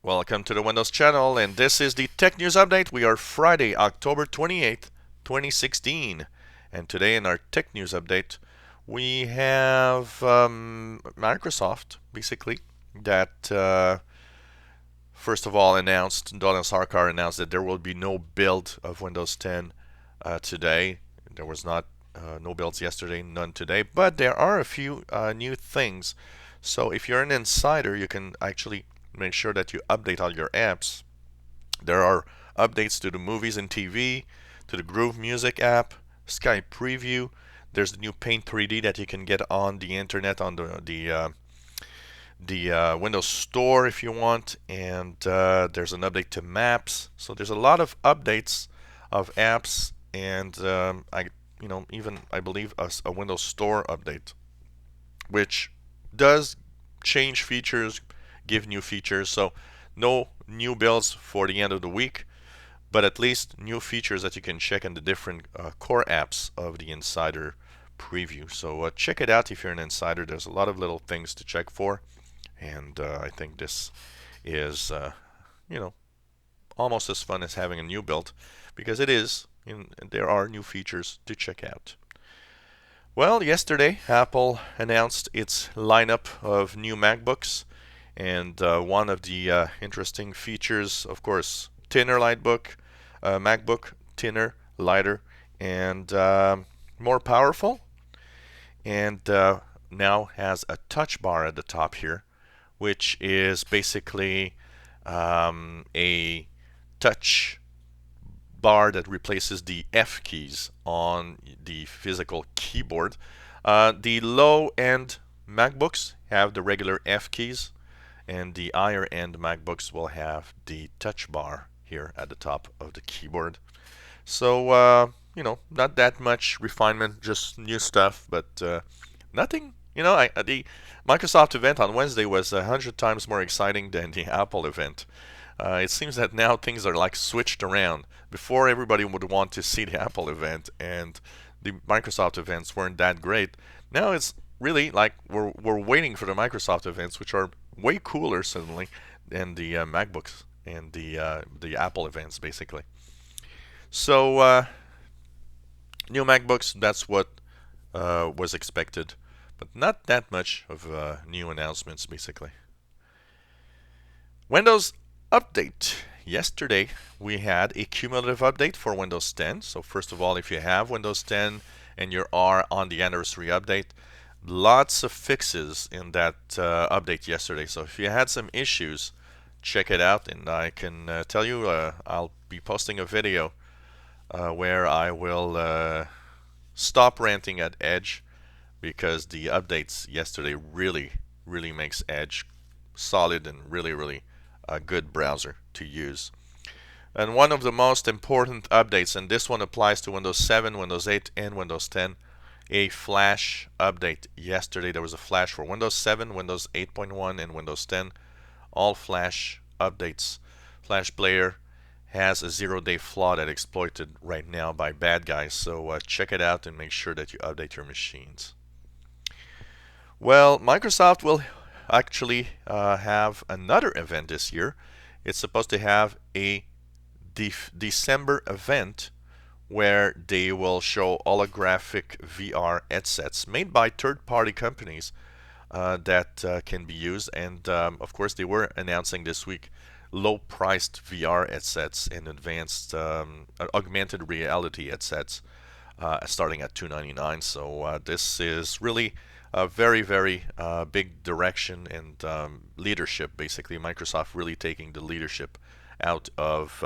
Welcome to the Windows channel, and this is the Tech News Update. We are Friday, October 28th, 2016. And today in our Tech News Update, we have Microsoft, basically, that first of all announced, Donna Sarkar announced that there will be no build of Windows 10 today. There was not no builds yesterday, none today, but there are a few new things. So if you're an insider, you can actually make sure that you update all your apps. There are updates to the movies and TV, to the Groove Music app, Skype Preview. There's the new Paint 3D that you can get on the internet on the Windows Store if you want, and there's an update to Maps. So there's a lot of updates of apps, and I believe a Windows Store update, which does change features, give new features. So no new builds for the end of the week, but at least new features that you can check in the different core apps of the Insider preview. So check it out if you're an insider. There's a lot of little things to check for, and I think this is almost as fun as having a new build, because it is, and there are new features to check out. Well, yesterday Apple announced its lineup of new MacBooks, and one of the interesting features, of course, thinner MacBook, thinner, lighter, and more powerful, and now has a touch bar at the top here, which is basically a touch bar that replaces the F keys on the physical keyboard. The low-end MacBooks have the regular F keys, and the higher-end MacBooks will have the touch bar here at the top of the keyboard. So, not that much refinement, just new stuff, but nothing. The Microsoft event on Wednesday was 100 times more exciting than the Apple event. It seems that now things are like switched around. Before, everybody would want to see the Apple event, and the Microsoft events weren't that great. Now it's really like we're waiting for the Microsoft events, which are way cooler suddenly than the MacBooks and the Apple events, basically. So new MacBooks, that's what was expected, but not that much of new announcements, basically. Windows Update. Yesterday we had a cumulative update for Windows 10. So first of all, if you have Windows 10 and you are on the anniversary update, lots of fixes in that update yesterday. So if you had some issues, check it out, and I can tell you I'll be posting a video where I will stop ranting at Edge, because the updates yesterday really makes Edge solid and really a good browser to use. And one of the most important updates, and this one applies to Windows 7, Windows 8, and Windows 10, a flash update. Yesterday there was a flash for Windows 7, Windows 8.1, and Windows 10. All flash updates. Flash Player has a 0-day flaw that's exploited right now by bad guys, so check it out and make sure that you update your machines. Well, Microsoft will actually have another event this year. It's supposed to have a December event where they will show holographic VR headsets made by third-party companies that can be used. And of course, they were announcing this week low-priced VR headsets and advanced augmented reality headsets starting at $299. So this is really a very big direction and leadership. Basically, Microsoft really taking the leadership out of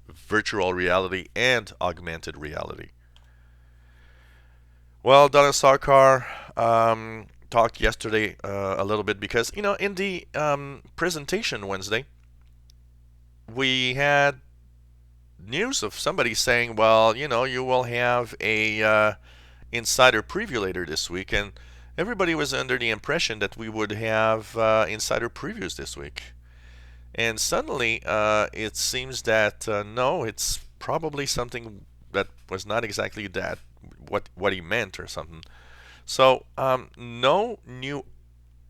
virtual reality and augmented reality. Well, Donna Sarkar talked yesterday a little bit, because in the presentation Wednesday we had news of somebody saying, well, you will have a insider preview later this week, and everybody was under the impression that we would have insider previews this week. And suddenly it seems that no, it's probably something that was not exactly that what he meant or something. So no new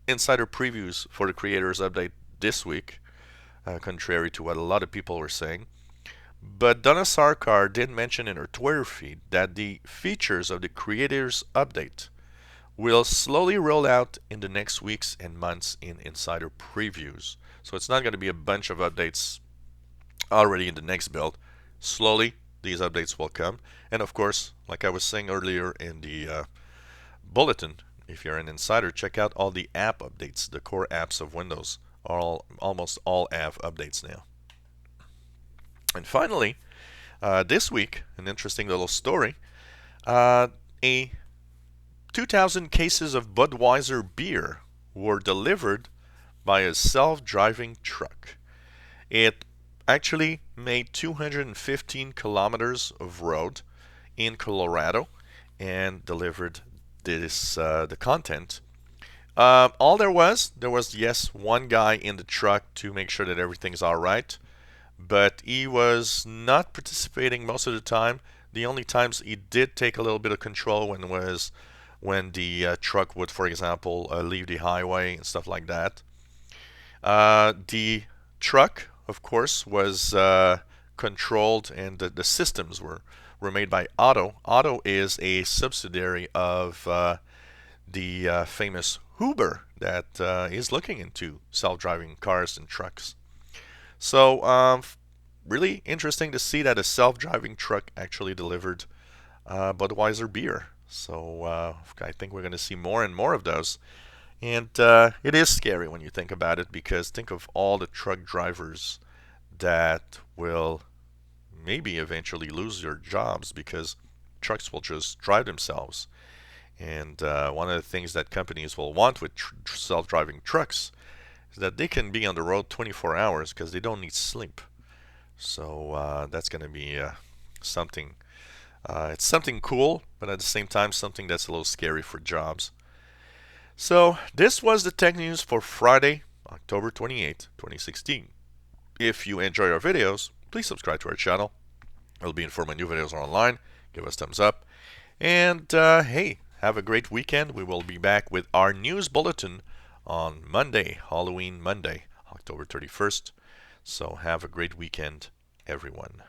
insider previews for the creators update this week. contrary to what a lot of people were saying. But Donna Sarkar did mention in her Twitter feed that the features of the Creators Update will slowly roll out in the next weeks and months in insider previews. So it's not going to be a bunch of updates already in the next build. Slowly, these updates will come. And of course, like I was saying earlier in the bulletin, if you're an insider, check out all the app updates. The core apps of Windows almost all have updates now. And finally, this week, an interesting little story. A 2,000 cases of Budweiser beer were delivered by a self-driving truck. It actually made 215 kilometers of road in Colorado and delivered the content. All there was yes, one guy in the truck to make sure that everything's all right, but he was not participating most of the time. The only times he did take a little bit of control when the truck would, for example, leave the highway and stuff like that. The truck, of course, was controlled, and the systems were made by Otto. Otto is a subsidiary of the famous Uber that is looking into self-driving cars and trucks. So really interesting to see that a self-driving truck actually delivered Budweiser beer. So I think we're going to see more and more of those. And it is scary when you think about it, because think of all the truck drivers that will maybe eventually lose their jobs because trucks will just drive themselves. And one of the things that companies will want with self-driving trucks is that they can be on the road 24 hours because they don't need sleep. So that's going to be something. It's something cool, but at the same time something that's a little scary for jobs. So this was the tech news for Friday, October 28, 2016. If you enjoy our videos, please subscribe to our channel. You'll be informed when new videos are online. Give us thumbs up. And hey, have a great weekend. We will be back with our news bulletin on Monday, Halloween Monday, October 31st. So have a great weekend, everyone.